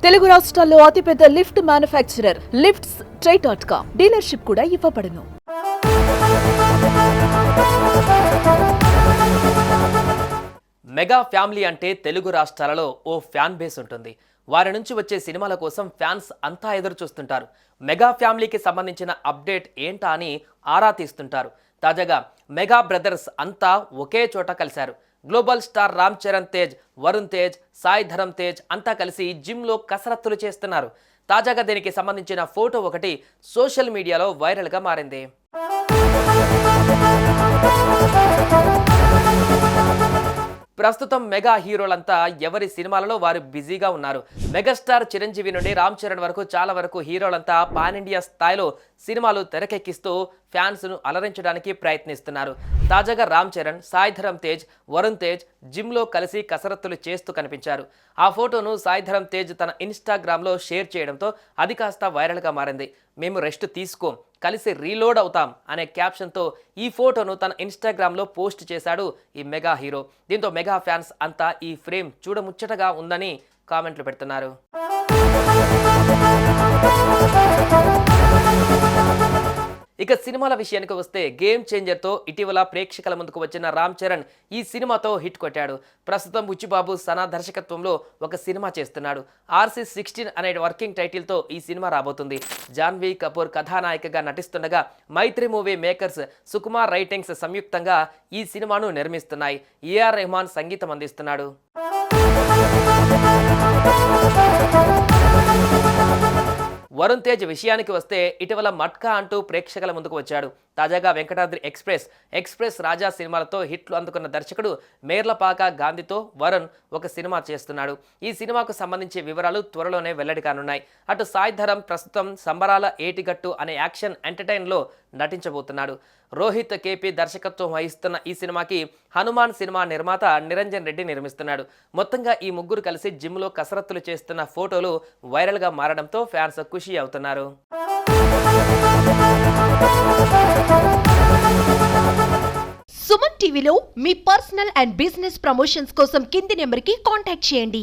తెలుగు రాష్ట్రాల్లో అతిపెద్ద lift manufacturer lifts ట్రై.com dealership కూడా ఇవ్వబడును. మెగా ఫ్యామిలీ అంటే తెలుగు రాష్ట్రాలలో ఓ ఫ్యాన్ బేస్ ఉంటుంది. వారి నుంచి వచ్చే సినిమాల కోసం ఫ్యాన్స్ అంతా ఎదురు చూస్తుంటారు. మెగా ఫ్యామిలీకి సంబంధించిన అప్డేట్ ఏంటా అని ఆరా తీస్తుంటారు. తాజాగా మెగా బ్రదర్స్ అంతా ఒకే చోట కలిశారు. గ్లోబల్ స్టార్ రామ్ చరణ్ తేజ్, వరుణ్ తేజ్, సాయి ధరమ్ తేజ్ అంతా కలిసి జిమ్లో కసరత్తులు చేస్తున్నారు. తాజాగా దీనికి సంబంధించిన ఫోటో ఒకటి సోషల్ మీడియాలో వైరల్గా మారింది. ప్రస్తుతం మెగా హీరోలంతా ఎవరి సినిమాలలో వారు బిజీగా ఉన్నారు. మెగాస్టార్ చిరంజీవి నుండి రామ్ చరణ్ వరకు చాలా వరకు హీరోలంతా పాన్ ఇండియా స్థాయిలో సినిమాలు తెరకెక్కిస్తూ ఫ్యాన్స్ను అలరించడానికి ప్రయత్నిస్తున్నారు. తాజాగా రామ్ చరణ్, సాయి ధరమ్ తేజ్, వరుణ్ తేజ్ జిమ్లో కలిసి కసరత్తులు చేస్తూ కనిపించారు. ఆ ఫోటోను సాయి ధరమ్ తేజ్ తన ఇన్స్టాగ్రామ్లో షేర్ చేయడంతో అది కాస్త వైరల్గా మారింది. మేము రెస్ట్ తీసుకోం, కలిసి రీలోడ్ అవుతాం అనే క్యాప్షన్తో ఈ ఫోటోను తన ఇన్స్టాగ్రామ్లో పోస్ట్ చేశాడు ఈ మెగా హీరో. దీంతో మెగా ఫ్యాన్స్ అంతా ఈ ఫ్రేమ్ చూడముచ్చటగా ఉందని కామెంట్లు పెడుతున్నారు. ఇక సినిమాల విషయానికి వస్తే గేమ్ చేంజర్తో ఇటీవల ప్రేక్షకుల ముందుకు వచ్చిన రామ్ చరణ్ ఈ సినిమాతో హిట్ కొట్టాడు. ప్రస్తుతం బుచ్చిబాబు సనా దర్శకత్వంలో ఒక సినిమా చేస్తున్నాడు. RC16 అనే వర్కింగ్ టైటిల్తో ఈ సినిమా రాబోతుంది. జాన్వీ కపూర్ కథానాయికగా నటిస్తుండగా మైత్రి మూవీ మేకర్స్, సుకుమార్ రైటింగ్స్ సంయుక్తంగా ఈ సినిమాను నిర్మిస్తున్నాయి. AR రెహమాన్ సంగీతం అందిస్తున్నాడు. వరుణ్ తేజ్ విషయానికి వస్తే ఇటీవల మట్కా అంటూ ప్రేక్షకుల ముందుకు వచ్చాడు. తాజాగా వెంకటాద్రి ఎక్స్ప్రెస్ రాజా సినిమాలతో హిట్లు అందుకున్న దర్శకుడు మేర్లపాక గాంధీతో వరుణ్ ఒక సినిమా చేస్తున్నాడు. ఈ సినిమాకు సంబంధించి వివరాలు త్వరలోనే వెల్లడి కానున్నాయి. అటు సాయి ధరమ్ ప్రస్తుతం సంబరాల ఏటిగట్టు అనే యాక్షన్ ఎంటర్టైన్లో నటించబోతున్నాడు. రోహిత్ KP దర్శకత్వం వహిస్తున్న ఈ సినిమాకి హనుమాన్ సినిమా నిర్మాత నిరంజన్ రెడ్డి నిర్మిస్తున్నాడు. మొత్తంగా ఈ ముగ్గురు కలిసి జిమ్లో కసరత్తులు చేస్తున్న ఫోటోలు వైరల్గా మారడంతో ఫ్యాన్స్ ఖుషి అవుతున్నారు. సుమన్ టీవీలో మీ పర్సనల్ అండ్ బిజినెస్ ప్రమోషన్స్ కోసం కింది నెంబర్కి కాంటాక్ట్ చేయండి.